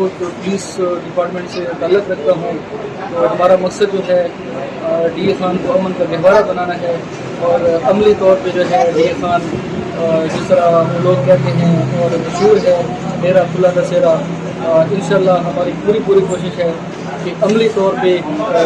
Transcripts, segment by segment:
खुद police department से ताल्लुक़ रखता हूँ, तो हमारा मकसद जो है डी खान को अमन का गहवारा बनाना है। और अमली तौर पे जो है डी खान जिस तरह लोग कहते हैं और मशहूर है डेरा खुला दशहरा, इंशाल्लाह हमारी पूरी कोशिश है कि अमली तौर पे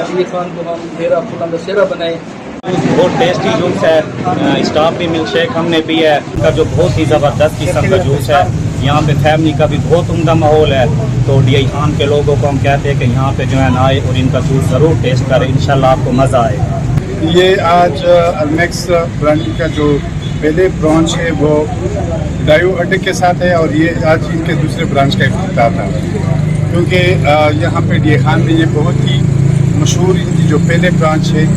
डी खान को हम डेरा खुला दशहरा बनाएं। बहुत टेस्टी जूस है, स्ट्रॉबेरी मिल्क शेक हमने पिया है का जो बहुत ही ज़बरदस्त किस्म का जूस है। यहाँ पे फैमिली का भी बहुत उम्दा माहौल है, तो डी खान के लोगों को हम कहते हैं कि यहाँ पे जो है ना आए और इनका जूस ज़रूर टेस्ट करें, इंशाल्लाह आपको मज़ा आएगा। ये आज अलमैक्स ब्रांच का जो पहले ब्रांच है वो डायो अड्डे के साथ है, और ये आज इनके दूसरे ब्रांच का इफ्तिताह था, क्योंकि यहाँ पे डी खान में ये बहुत ही मशहूर, इनकी जो पहले ब्रांच है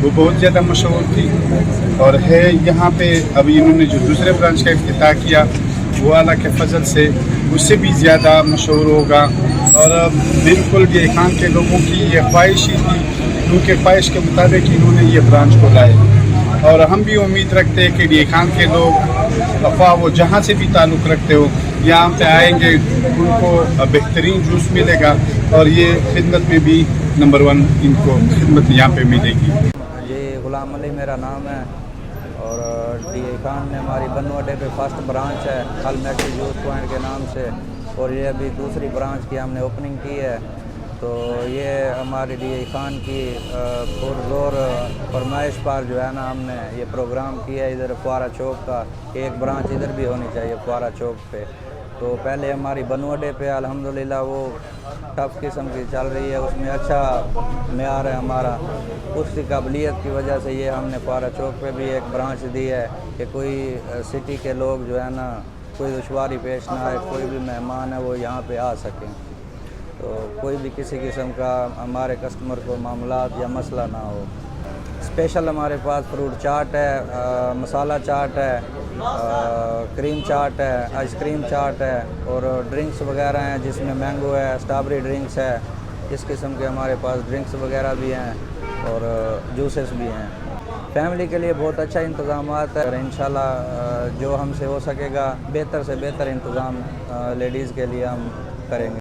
वो बहुत ज़्यादा मशहूर थी और है यहाँ पे। अभी इन्होंने जो दूसरे ब्रांच का इफ्तिताह किया वो अल्लाह के फजल से उससे भी ज़्यादा मशहूर होगा। और बिल्कुल डी खान के लोगों की ये ख्वाहिश ही थी, उनके ख्वाहिश के मुताबिक इन्होंने ये ब्रांच को लाए, और हम भी उम्मीद रखते हैं कि डी खान के लोग अफवाह वो जहाँ से भी ताल्लुक़ रखते हो यहाँ पे आएंगे, उनको बेहतरीन जूस मिलेगा और ये खिदमत में भी नंबर 1 इनको खिदमत यहाँ पे मिलेगी। गुलाम अली मेरा नाम है, और डी खान में हमारी बन्नू अड्डे पे फर्स्ट ब्रांच है अलमैक्स जूस पॉइंट के नाम से, और ये अभी दूसरी ब्रांच की हमने ओपनिंग की है। तो ये हमारी डी खान की पुरज़ोर फरमाइश पर जो है ना हमने ये प्रोग्राम किया है इधर फुआरा चौक का। एक ब्रांच इधर भी होनी चाहिए फुआरा चौक पे। तो पहले हमारी बन्नू अड्डे पे अल्हम्दुलिल्लाह वो टफ किस्म की चल रही है, उसमें अच्छा मेयार है हमारा, उसकी काबिलियत की वजह से ये हमने फुआरा चौक पे भी एक ब्रांच दी है कि कोई सिटी के लोग जो है ना कोई दुश्वारी पेश ना आए, कोई भी मेहमान है वो यहाँ पे आ सकें, तो कोई भी किसी किस्म का हमारे कस्टमर को मामलात या मसला ना हो। स्पेशल हमारे पास फ्रूट चाट है, मसाला चाट है, क्रीम चाट है, आइसक्रीम चाट है, और ड्रिंक्स वगैरह हैं जिसमें मैंगो है, स्ट्रॉबेरी ड्रिंक्स है, इस किस्म के हमारे पास ड्रिंक्स वगैरह भी हैं और जूसेस भी हैं। फैमिली के लिए बहुत अच्छा इंतज़ाम है, और इंशाल्लाह जो हमसे हो सकेगा बेहतर से बेहतर इंतज़ाम लेडीज़ के लिए हम करेंगे।